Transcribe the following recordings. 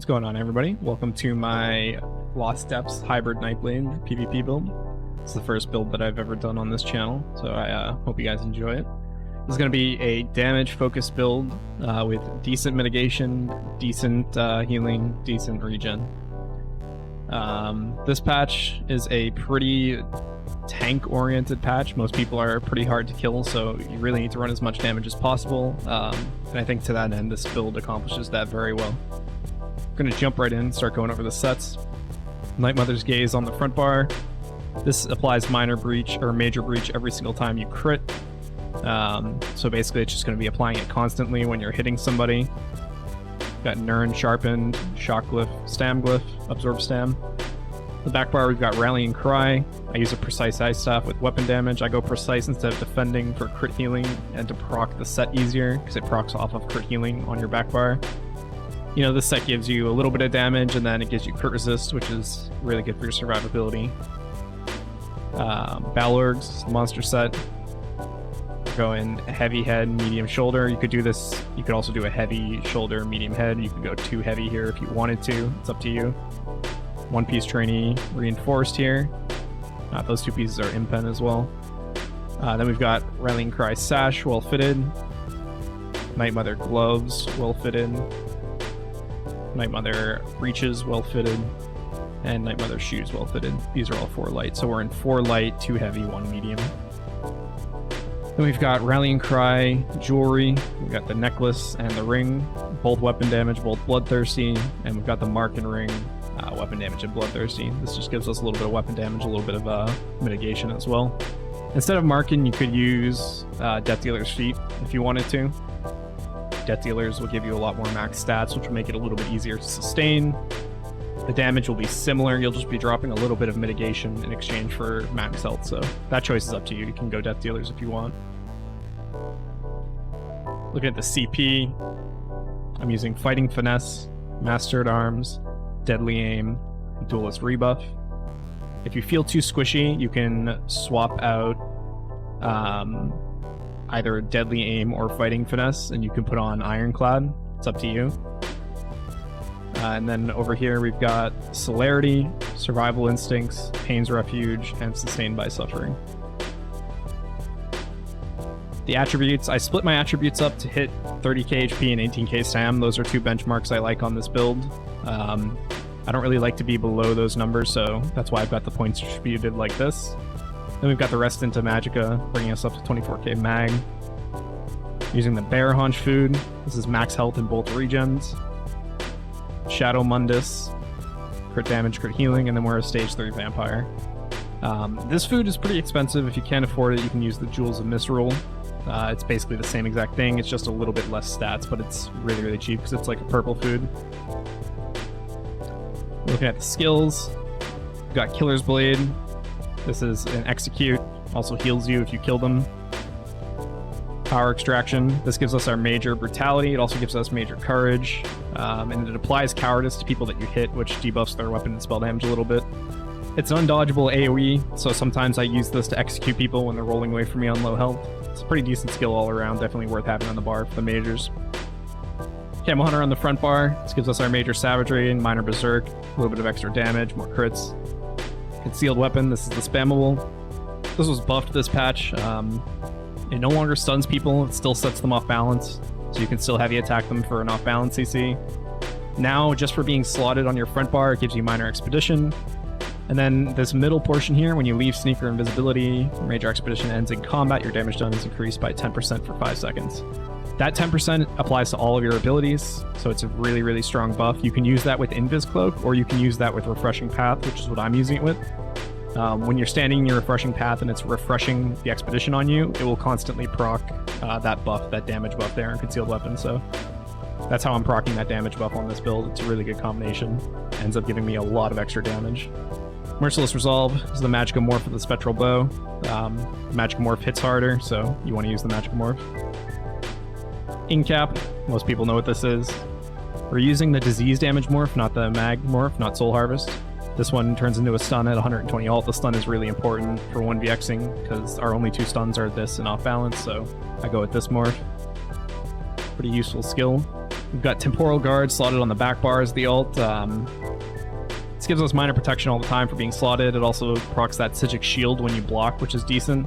going on, everybody? Welcome to my Lost Depths Hybrid Nightblade PvP build. It's the first build that I've ever done on this channel, so I hope you guys enjoy it. This is going to be a damage-focused build with decent mitigation, decent healing, decent regen. This patch is a pretty tank-oriented patch. Most people are pretty hard to kill, so you really need to run as much damage as possible. And I think to that end, this build accomplishes that very well. I'm going to jump right in, start going over the sets. Night Mother's Gaze on the front bar. This applies minor breach or major breach every single time you crit. So basically it's just going to be applying it constantly when you're hitting somebody. Got Nurn Sharpened, Shock Glyph, Stam Glyph, Absorb Stam. The back bar we've got Rallying Cry. I use a Precise Ice Staff with weapon damage. I go Precise instead of defending for crit healing and to proc the set easier because it procs off of crit healing on your back bar. You know, this set gives you a little bit of damage and then it gives you crit resist, which is really good for your survivability. Balorgs, monster set. Go in heavy head, medium shoulder. You could do this, you could also do a heavy shoulder, medium head. You could go too heavy here if you wanted to. It's up to you. One piece trainee reinforced here. Those two pieces are impen as well. Then we've got Rallying Cry Sash, well fitted. Night Mother gloves, well fitted. Night Mother breeches, well fitted. And Night Mother shoes, well fitted. These are all 4 light. So we're in 4 light, 2 heavy, 1 medium. Then we've got Rallying Cry jewelry. We've got the necklace and the ring, both weapon damage, both bloodthirsty. And we've got the mark and ring, weapon damage and bloodthirsty. This just gives us a little bit of weapon damage, a little bit of mitigation as well. Instead of marking, you could use Death Dealer's Feet if you wanted to. Death Dealers will give you a lot more max stats, which will make it a little bit easier to sustain. The damage will be similar. You'll just be dropping a little bit of mitigation in exchange for max health, so that choice is up to you. You can go Death Dealers if you want. Looking at the CP, I'm using Fighting Finesse, Master at Arms, Deadly Aim, Duelist Rebuff. If you feel too squishy, you can swap out either Deadly Aim or Fighting Finesse, and you can put on Ironclad. It's up to you. And then over here we've got Celerity, Survival Instincts, Pain's Refuge, and Sustained by Suffering. The attributes, I split my attributes up to hit 30k HP and 18k SAM. Those are 2 benchmarks I like on this build. I don't really like to be below those numbers, so that's why I've got the points distributed like this. Then we've got the rest into Magicka, bringing us up to 24k mag. Using the Bear Haunch food. This is max health in both regens. Shadow Mundus, crit damage, crit healing, and then we're a stage 3 vampire. This food is pretty expensive. If you can't afford it, you can use the Jewels of Misrule. It's basically the same exact thing. It's just a little bit less stats, but it's really, really cheap because it's like a purple food. Looking at the skills, we've got Killer's Blade. This is an execute, also heals you if you kill them. Power Extraction, this gives us our major brutality. It also gives us major courage, and it applies cowardice to people that you hit, which debuffs their weapon and spell damage a little bit. It's an undodgeable AoE, so sometimes I use this to execute people when they're rolling away from me on low health. It's a pretty decent skill all around, definitely worth having on the bar for the majors. Camo Hunter on the front bar, this gives us our major savagery and minor berserk, a little bit of extra damage, more crits. Concealed Weapon, this is the spammable. This was buffed this patch. It no longer stuns people, it still sets them off balance, so you can still heavy attack them for an off balance CC. Now, just for being slotted on your front bar, it gives you minor expedition. And then this middle portion here, when you leave Sneaker Invisibility, or Major Expedition ends in combat, your damage done is increased by 10% for 5 seconds. That 10% applies to all of your abilities, so it's a really, really strong buff. You can use that with Invis Cloak, or you can use that with Refreshing Path, which is what I'm using it with. When you're standing in your Refreshing Path and it's refreshing the Expedition on you, it will constantly proc that buff, that damage buff there in Concealed Weapon, so that's how I'm procking that damage buff on this build. It's a really good combination. Ends up giving me a lot of extra damage. Merciless Resolve is the Magicka Morph with the Spectral Bow. Magicka Morph hits harder, so you want to use the Magicka Morph. Incap, most people know what this is. We're using the Disease Damage Morph, not the Mag Morph, not Soul Harvest. This one turns into a stun at 120 ult. The stun is really important for 1vxing because our only 2 stuns are this and off balance, so I go with this morph. Pretty useful skill. We've got Temporal Guard slotted on the back bar as the ult. This gives us minor protection all the time for being slotted. It also procs that Psijic Shield when you block, which is decent.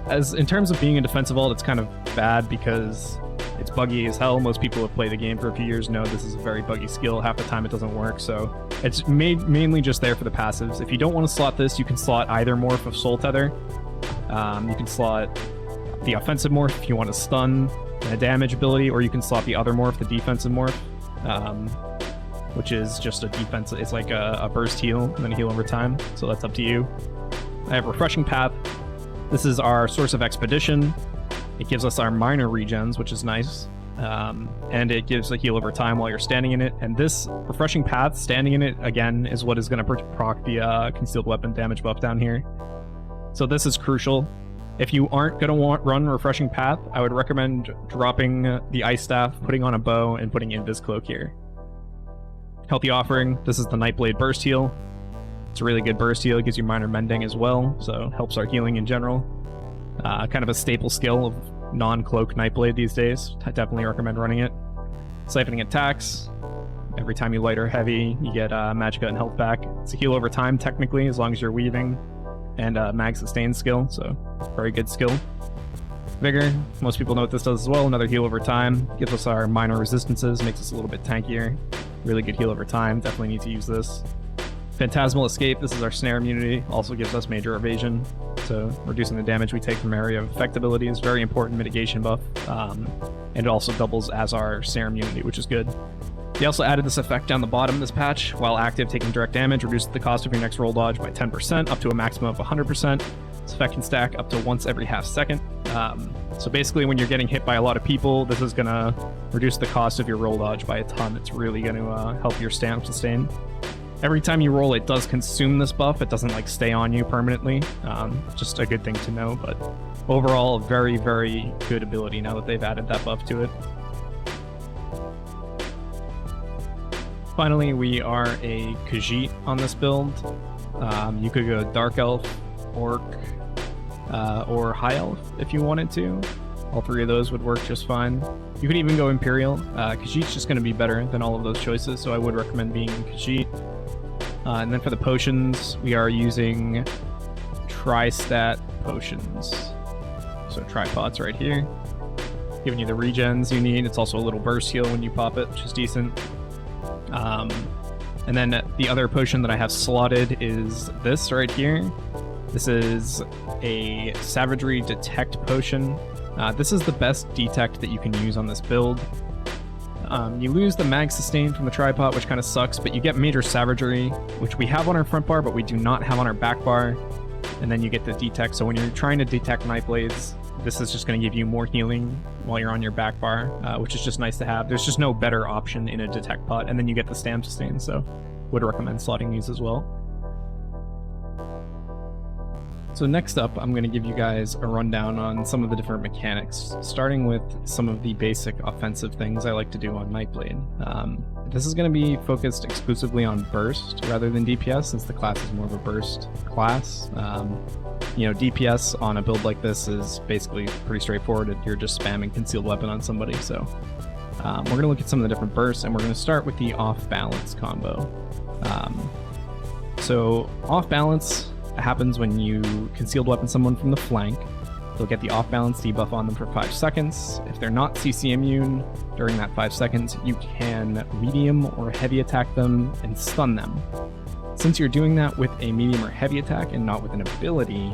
As in terms of being a defensive ult, it's kind of bad because it's buggy as hell. Most people who have played the game for a few years know this is a very buggy skill. Half the time it doesn't work, so it's mainly just there for the passives. If you don't want to slot this, you can slot either morph of Soul Tether. You can slot the offensive morph if you want to stun and a damage ability, or you can slot the other morph, the defensive morph, which is just a defense. It's like a burst heal and then a heal over time, so that's up to you. I have Refreshing Path. This is our source of expedition. It gives us our minor regens, which is nice, and it gives a heal over time while you're standing in it. And this Refreshing Path, standing in it, again, is what is going to proc the concealed weapon damage buff down here. So this is crucial. If you aren't going to run Refreshing Path, I would recommend dropping the Ice Staff, putting on a bow, and putting Invis Cloak here. Healthy Offering. This is the Nightblade burst heal. It's a really good burst heal. It gives you minor mending as well, so helps our healing in general. Kind of a staple skill of non-cloak Nightblade these days. I definitely recommend running it. Siphoning Attacks. Every time you light or heavy, you get Magicka and health back. It's a heal over time, technically, as long as you're weaving. And Mag Sustain skill, so very good skill. Vigor, most people know what this does as well. Another heal over time. Gives us our minor resistances, makes us a little bit tankier. Really good heal over time, definitely need to use this. Phantasmal Escape, this is our snare immunity, also gives us major evasion, so reducing the damage we take from area of effect abilities, very important mitigation buff, and it also doubles as our snare immunity, which is good. They also added this effect down the bottom of this patch. While active, taking direct damage reduces the cost of your next roll dodge by 10%, up to a maximum of 100%. This effect can stack up to once every half second. So basically, when you're getting hit by a lot of people, this is going to reduce the cost of your roll dodge by a ton. It's really going to help your stamp sustain. Every time you roll, it does consume this buff. It doesn't like stay on you permanently. Just a good thing to know, but overall, very, very good ability now that they've added that buff to it. Finally, we are a Khajiit on this build. You could go Dark Elf, Orc, or High Elf if you wanted to. All three of those would work just fine. You could even go Imperial. Khajiit's just going to be better than all of those choices, so I would recommend being Khajiit. And then for the potions, we are using Tri-Stat Potions. So tripods right here. Giving you the regens you need. It's also a little burst heal when you pop it, which is decent. And then the other potion that I have slotted is this right here. This is a Savagery Detect potion. This is the best detect that you can use on this build. You lose the mag sustain from the tripod, which kind of sucks, but you get major savagery, which we have on our front bar, but we do not have on our back bar. And then you get the detect. So when you're trying to detect Nightblades, this is just going to give you more healing while you're on your back bar, which is just nice to have. There's just no better option in a detect pot, and then you get the stam sustain, so would recommend slotting these as well. So next up, I'm going to give you guys a rundown on some of the different mechanics, starting with some of the basic offensive things I like to do on Nightblade. This is going to be focused exclusively on burst rather than DPS, since the class is more of a burst class. You know, DPS on a build like this is basically pretty straightforward. You're just spamming concealed weapon on somebody. So we're going to look at some of the different bursts, and we're going to start with the off balance combo. So off balance happens when you concealed weapon someone from the flank. They'll get the off balance debuff on them for 5 seconds. If they're not CC immune during that 5 seconds, you can medium or heavy attack them and stun them. Since you're doing that with a medium or heavy attack and not with an ability,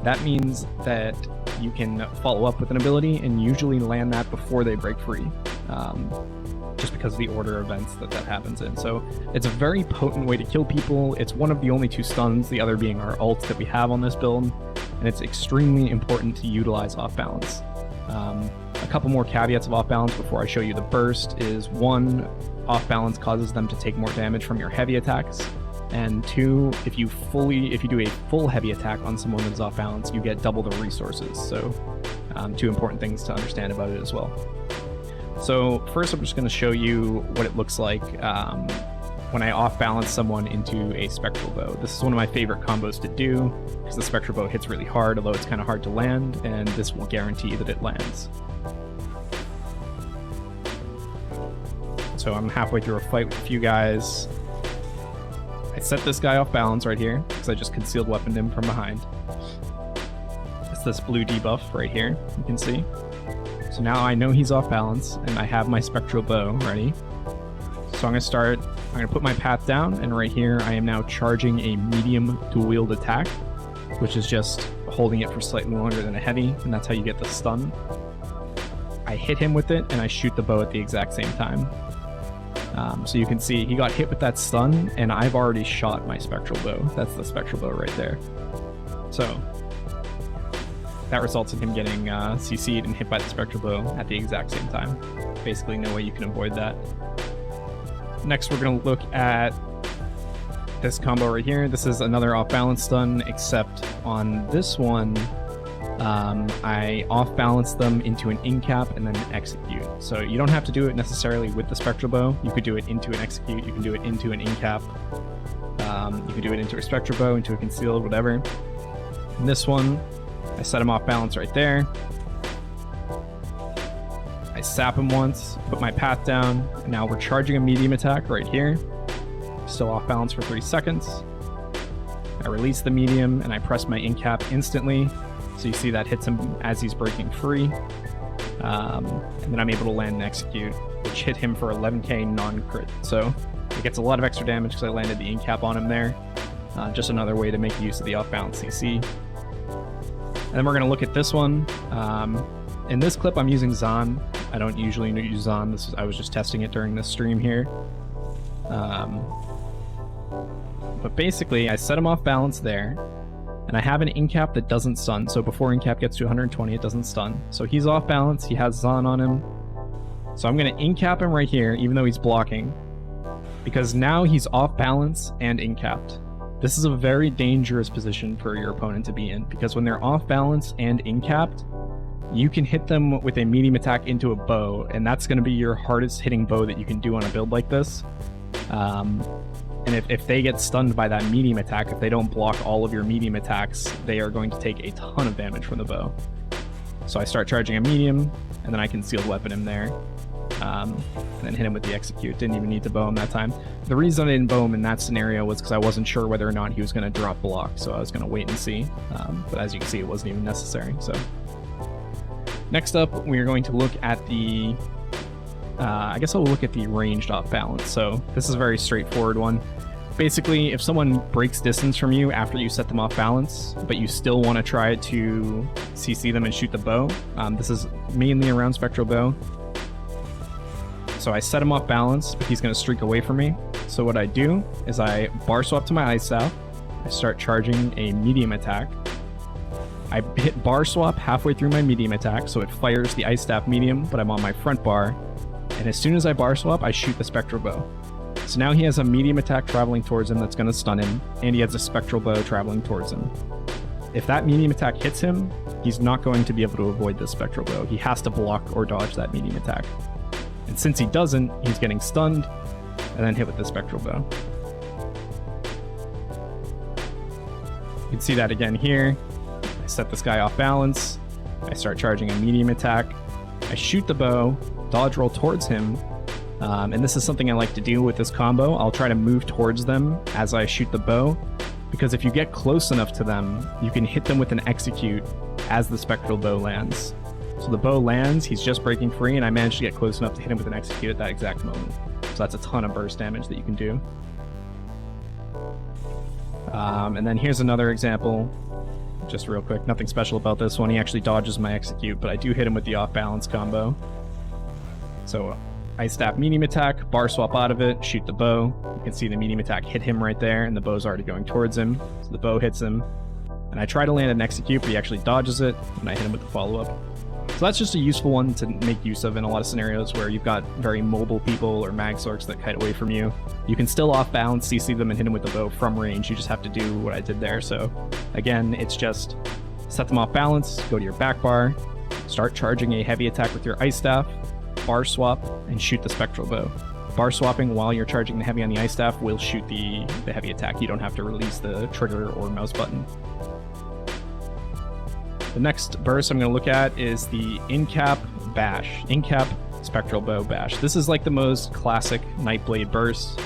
that means that you can follow up with an ability and usually land that before they break free, just because of the order of events that happens in. So it's a very potent way to kill people. It's one of the only 2 stuns, the other being our ult that we have on this build, and it's extremely important to utilize off balance. A couple more caveats of off balance before I show you the burst is 1, off balance causes them to take more damage from your heavy attacks. And 2, if you do a full heavy attack on someone that's off balance, you get double the resources. So 2 important things to understand about it as well. So first I'm just going to show you what it looks like when I off balance someone into a spectral bow. This is one of my favorite combos to do because the spectral bow hits really hard, although it's kind of hard to land, and this will guarantee that it lands. So I'm halfway through a fight with a few guys. I set this guy off balance right here because I just concealed weaponed him from behind. It's this blue debuff right here, you can see. So now I know he's off balance, and I have my spectral bow ready. So I'm going to put my path down, and right here I am now charging a medium dual-wield attack, which is just holding it for slightly longer than a heavy, and that's how you get the stun. I hit him with it, and I shoot the bow at the exact same time. So you can see he got hit with that stun, and I've already shot my spectral bow. That's the spectral bow right there. So that results in him getting CC'd and hit by the spectral bow at the exact same time. Basically no way you can avoid that. Next, we're going to look at this combo right here. This is another off-balance stun, except on this one, I off-balance them into an in-cap and then an execute. So you don't have to do it necessarily with the spectral bow. You could do it into an execute. You can do it into an in-cap. You can do it into a spectral bow, into a concealed, whatever. In this one, I set him off balance right there. I sap him once, put my path down, and now we're charging a medium attack right here. Still off balance for 3 seconds. I release the medium and I press my in-cap instantly. So you see that hits him as he's breaking free. And then I'm able to land and execute, which hit him for 11k non-crit. So it gets a lot of extra damage because I landed the in-cap on him there. Just another way to make use of the off-balance CC. And then we're going to look at this one. In this clip, I'm using Zahn. I don't usually use Zahn. I was just testing it during this stream here. But basically, I set him off balance there. And I have an in-cap that doesn't stun. So before in-cap gets to 120, it doesn't stun. So he's off balance. He has Zahn on him. So I'm going to in-cap him right here, even though he's blocking. Because now he's off balance and in-capped. This is a very dangerous position for your opponent to be in. Because when they're off balance and in-capped, you can hit them with a medium attack into a bow. And that's going to be your hardest hitting bow that you can do on a build like this. And if they get stunned by that medium attack, if they don't block all of your medium attacks, they are going to take a ton of damage from the bow. So I start charging a medium, and then I concealed weapon him there. And then hit him with the execute. Didn't even need to bow him that time. The reason I didn't bow him in that scenario was because I wasn't sure whether or not he was going to drop block, so I was going to wait and see. But as you can see, it wasn't even necessary. So next up, we are going to look at the... I guess I'll look at the ranged off balance. So this is a very straightforward one. Basically, if someone breaks distance from you after you set them off balance, but you still want to try to CC them and shoot the bow, this is mainly around spectral bow. So I set him off balance, but he's going to streak away from me. So what I do is I bar swap to my ice staff. I start charging a medium attack. I hit bar swap halfway through my medium attack, so it fires the ice staff medium, but I'm on my front bar. And as soon as I bar swap, I shoot the spectral bow. So now he has a medium attack traveling towards him that's going to stun him, and he has a spectral bow traveling towards him. If that medium attack hits him, he's not going to be able to avoid this spectral bow. He has to block or dodge that medium attack. And since he doesn't, he's getting stunned and then hit with the spectral bow. You can see that again here. I set this guy off balance. I start charging a medium attack. I shoot the bow, dodge roll towards him. And this is something I like to do with this combo. I'll try to move towards them as I shoot the bow, because if you get close enough to them, you can hit them with an execute as the spectral bow lands. So the bow lands, he's just breaking free, and I managed to get close enough to hit him with an execute at that exact moment. So that's a ton of burst damage that you can do. And then here's another example, just real quick. Nothing special about this one. He actually dodges my execute, but I do hit him with the off-balance combo. So Ice Staff medium attack, bar swap out of it, shoot the bow. You can see the medium attack hit him right there, and the bow's already going towards him. So the bow hits him. And I try to land an execute, but he actually dodges it, and I hit him with the follow-up. So that's just a useful one to make use of in a lot of scenarios where you've got very mobile people or mag sorks that kite away from you. You can still off-balance, CC them, and hit them with the bow from range. You just have to do what I did there. So again, it's just set them off balance, go to your back bar, start charging a heavy attack with your Ice Staff, bar swap, and shoot the spectral bow. Bar swapping while you're charging the heavy on the Ice Staff will shoot the heavy attack. You don't have to release the trigger or mouse button. The next burst I'm going to look at is the in-cap bash. In-cap Spectral Bow, bash. This is like the most classic Nightblade burst.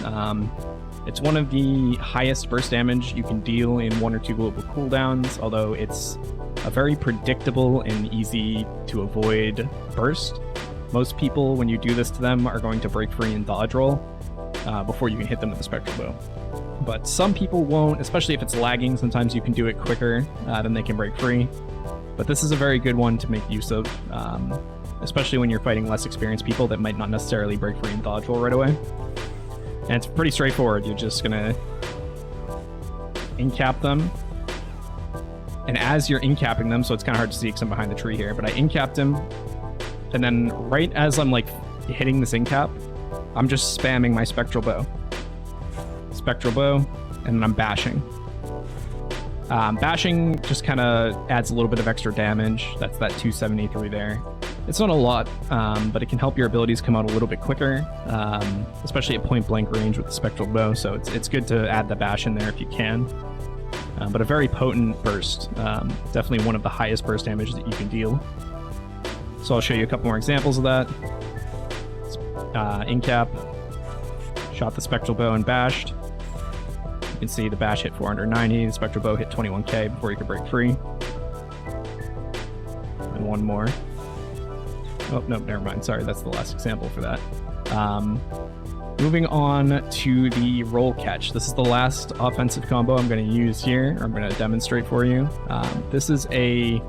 It's one of the highest burst damage you can deal in 1 or 2 global cooldowns, although it's a very predictable and easy to avoid burst. Most people, when you do this to them, are going to break free and dodge roll before you can hit them with the Spectral Bow. But some people won't, especially if it's lagging. Sometimes you can do it quicker than they can break free. But this is a very good one to make use of, especially when you're fighting less experienced people that might not necessarily break free and dodge roll right away. And it's pretty straightforward. You're just gonna incap them. And as you're incapping them, so it's kind of hard to see because I'm behind the tree here, but I incapped him. And then right as I'm like hitting this incap, I'm just spamming my Spectral Bow. Spectral Bow, and then I'm bashing. Bashing just kind of adds a little bit of extra damage. That's that 273 there. It's not a lot, but it can help your abilities come out a little bit quicker, especially at point blank range with the Spectral Bow, so it's good to add the bash in there if you can. But a very potent burst, definitely one of the highest burst damage that you can deal. So I'll show you a couple more examples of that. Incap, shot the Spectral Bow and bashed. You can see the bash hit 490, the Spectral Bow hit 21k before you could break free. And one more. Oh, no, never mind. Sorry, that's the last example for that. Moving on to the roll catch. This is the last offensive combo I'm going to use here, or I'm going to demonstrate for you. This is a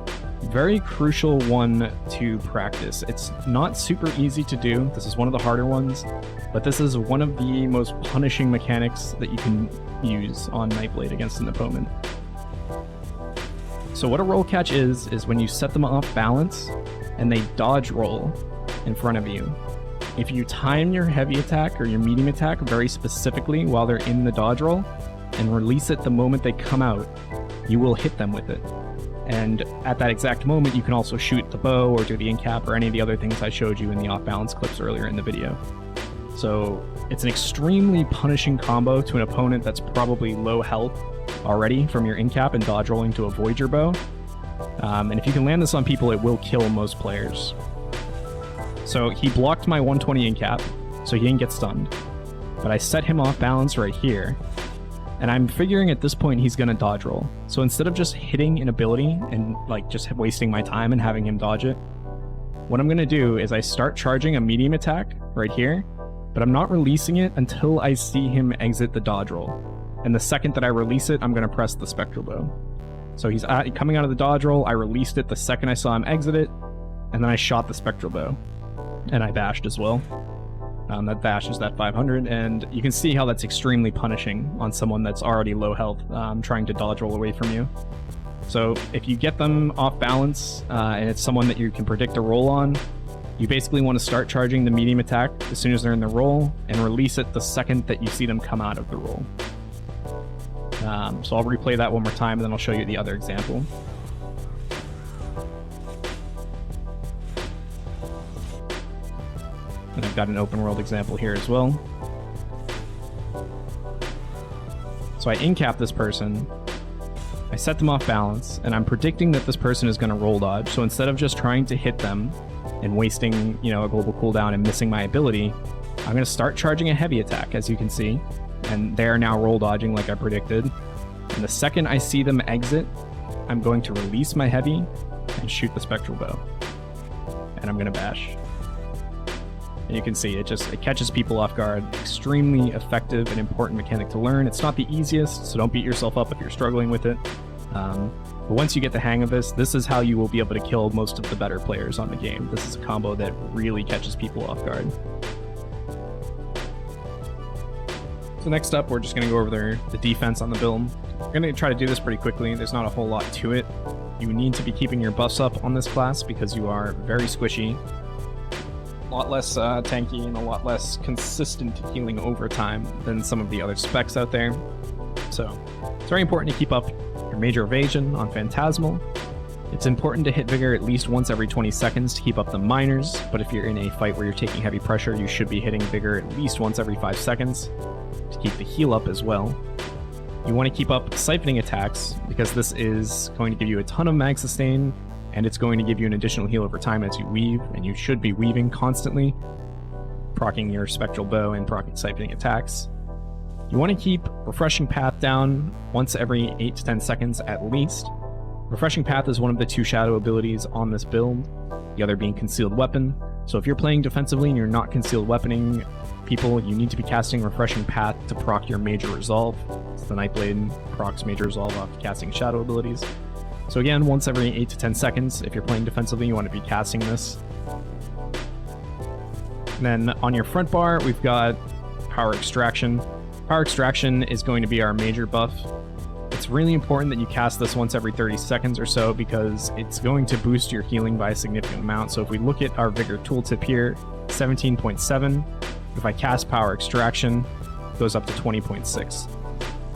very crucial one to practice. It's not super easy to do. This is one of the harder ones, but this is one of the most punishing mechanics that you can use on Nightblade against an opponent. So what a roll catch is when you set them off balance and they dodge roll in front of you. If you time your heavy attack or your medium attack very specifically while they're in the dodge roll and release it the moment they come out, you will hit them with it. And at that exact moment, you can also shoot the bow or do the incap or any of the other things I showed you in the off-balance clips earlier in the video. So it's an extremely punishing combo to an opponent that's probably low health already from your incap and dodge rolling to avoid your bow. And if you can land this on people, it will kill most players. So he blocked my 120 incap, so he didn't get stunned. But I set him off balance right here. And I'm figuring at this point he's going to dodge roll. So instead of just hitting an ability and like just wasting my time and having him dodge it, what I'm going to do is I start charging a medium attack right here, but I'm not releasing it until I see him exit the dodge roll. And the second that I release it, I'm going to press the Spectral Bow. So he's coming out of the dodge roll, I released it the second I saw him exit it, and then I shot the Spectral Bow. And I bashed as well. That bash is that 500, and you can see how that's extremely punishing on someone that's already low health, trying to dodge roll away from you. So if you get them off balance, and it's someone that you can predict a roll on, you basically want to start charging the medium attack as soon as they're in the roll, and release it the second that you see them come out of the roll. So I'll replay that one more time, and then I'll show you the other example. And I've got an open world example here as well. So I incap this person, I set them off balance, and I'm predicting that this person is going to roll dodge. So instead of just trying to hit them and wasting, a global cooldown and missing my ability, I'm going to start charging a heavy attack, as you can see. And they're now roll dodging like I predicted. And the second I see them exit, I'm going to release my heavy and shoot the Spectral Bow. And I'm going to bash. And you can see it catches people off guard. Extremely effective and important mechanic to learn. It's not the easiest, so don't beat yourself up if you're struggling with it. But once you get the hang of this is how you will be able to kill most of the better players on the game. This is a combo that really catches people off guard. So next up, we're just going to go over the defense on the build. We're going to try to do this pretty quickly. There's not a whole lot to it. You need to be keeping your buffs up on this class because you are very squishy. A lot less tanky and a lot less consistent healing over time than some of the other specs out there. So it's very important to keep up your major evasion on Phantasmal. It's important to hit Vigor at least once every 20 seconds to keep up the minors, but if you're in a fight where you're taking heavy pressure, you should be hitting Vigor at least once every 5 seconds to keep the heal up as well. You want to keep up siphoning attacks because this is going to give you a ton of mag sustain and it's going to give you an additional heal over time as you weave, and you should be weaving constantly, proccing your spectral bow and proccing siphoning attacks. You want to keep Refreshing Path down once every 8 to 10 seconds at least. Refreshing Path is one of the 2 shadow abilities on this build, the other being Concealed Weapon. So if you're playing defensively and you're not concealed weaponing people, you need to be casting Refreshing Path to proc your Major Resolve. So the Nightblade procs Major Resolve off casting shadow abilities. So again, once every 8 to 10 seconds, if you're playing defensively, you want to be casting this. And then on your front bar, we've got Power Extraction. Power Extraction is going to be our major buff. It's really important that you cast this once every 30 seconds or so because it's going to boost your healing by a significant amount. So if we look at our Vigor tooltip here, 17.7. If I cast Power Extraction, it goes up to 20.6.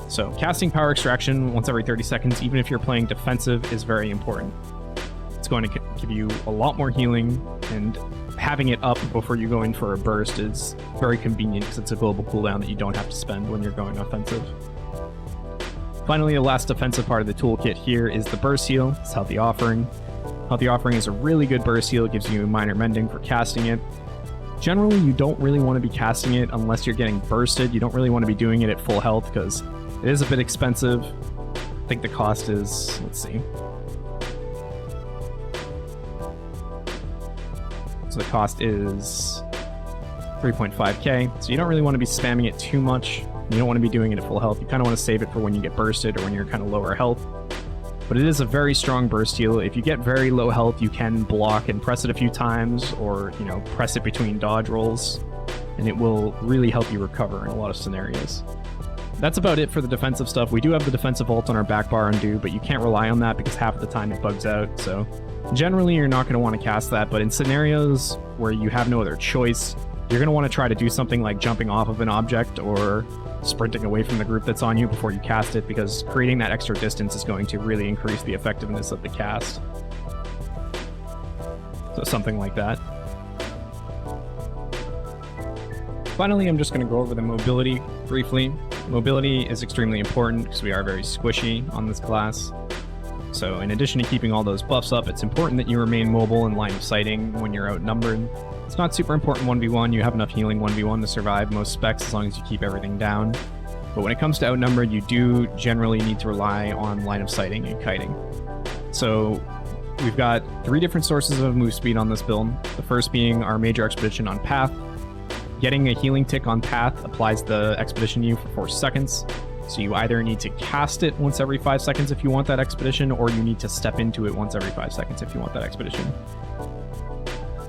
So casting Power Extraction once every 30 seconds, even if you're playing defensive, is very important. It's going to give you a lot more healing, and having it up before you go in for a burst is very convenient because it's a global cooldown that you don't have to spend when you're going offensive. Finally, the last defensive part of the toolkit here is the burst heal. It's Healthy Offering. Healthy Offering is a really good burst heal. It gives you minor mending for casting it. Generally, you don't really want to be casting it unless you're getting bursted. You don't really want to be doing it at full health because it is a bit expensive. I think the cost is, let's see. So the cost is 3.5k. So you don't really want to be spamming it too much. You don't want to be doing it at full health. You kind of want to save it for when you get bursted or when you're kind of lower health. But it is a very strong burst heal. If you get very low health, you can block and press it a few times, or, you know, press it between dodge rolls, and it will really help you recover in a lot of scenarios. That's about it for the defensive stuff. We do have the defensive ult on our back bar undo, but you can't rely on that because half of the time it bugs out. So generally you're not going to want to cast that, but in scenarios where you have no other choice, you're going to want to try to do something like jumping off of an object or sprinting away from the group that's on you before you cast it, because creating that extra distance is going to really increase the effectiveness of the cast. So something like that. Finally, I'm just going to go over the mobility briefly. Mobility is extremely important because we are very squishy on this class. So in addition to keeping all those buffs up, it's important that you remain mobile in line of sighting when you're outnumbered. It's not super important 1v1, you have enough healing 1v1 to survive most specs as long as you keep everything down. But when it comes to outnumbered, you do generally need to rely on line of sighting and kiting. So we've got 3 different sources of move speed on this build. The first being our major expedition on path. Getting a healing tick on path applies the expedition to you for 4 seconds. So you either need to cast it once every 5 seconds if you want that expedition, or you need to step into it once every 5 seconds if you want that expedition.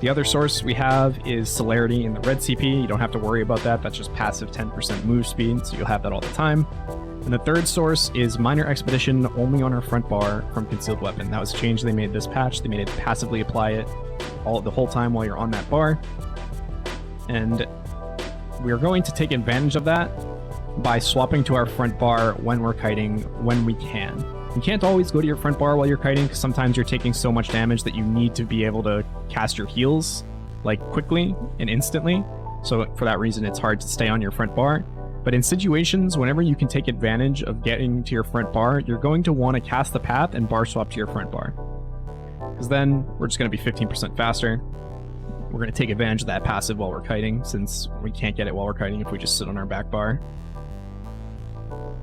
The other source we have is Celerity in the red CP. You don't have to worry about that. That's just passive 10% move speed, so you'll have that all the time. And the third source is Minor Expedition only on our front bar from Concealed Weapon. That was a change they made this patch. They made it passively apply it the whole time while you're on that bar. And we're going to take advantage of that by swapping to our front bar when we're kiting, when we can. You can't always go to your front bar while you're kiting because sometimes you're taking so much damage that you need to be able to cast your heals like quickly and instantly. So for that reason, it's hard to stay on your front bar. But in situations, whenever you can take advantage of getting to your front bar, you're going to want to cast the path and bar swap to your front bar. Because then we're just going to be 15% faster. We're going to take advantage of that passive while we're kiting, since we can't get it while we're kiting if we just sit on our back bar.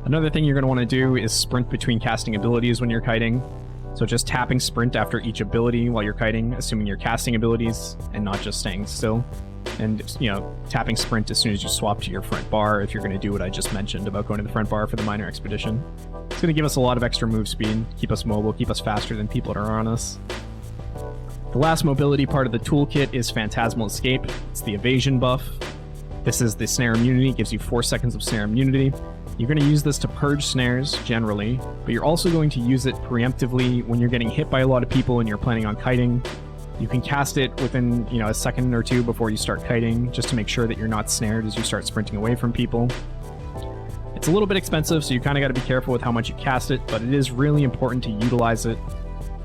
Another thing you're going to want to do is sprint between casting abilities when you're kiting. So just tapping sprint after each ability while you're kiting, assuming you're casting abilities and not just staying still. And, you know, tapping sprint as soon as you swap to your front bar if you're going to do what I just mentioned about going to the front bar for the minor expedition. It's going to give us a lot of extra move speed, keep us mobile, keep us faster than people that are on us. The last mobility part of the toolkit is Phantasmal Escape. It's the evasion buff. This is the snare immunity, gives you 4 seconds of snare immunity. You're going to use this to purge snares, generally, but you're also going to use it preemptively when you're getting hit by a lot of people and you're planning on kiting. You can cast it within, a second or two before you start kiting, just to make sure that you're not snared as you start sprinting away from people. It's a little bit expensive, so you kind of got to be careful with how much you cast it, but it is really important to utilize it,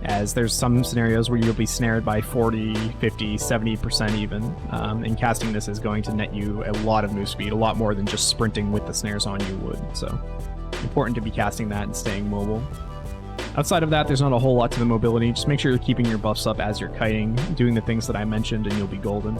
as there's some scenarios where you'll be snared by 40, 50, 70% even, and casting this is going to net you a lot of move speed, a lot more than just sprinting with the snares on you would, so important to be casting that and staying mobile. Outside of that, there's not a whole lot to the mobility. Just make sure you're keeping your buffs up as you're kiting, doing the things that I mentioned, and you'll be golden.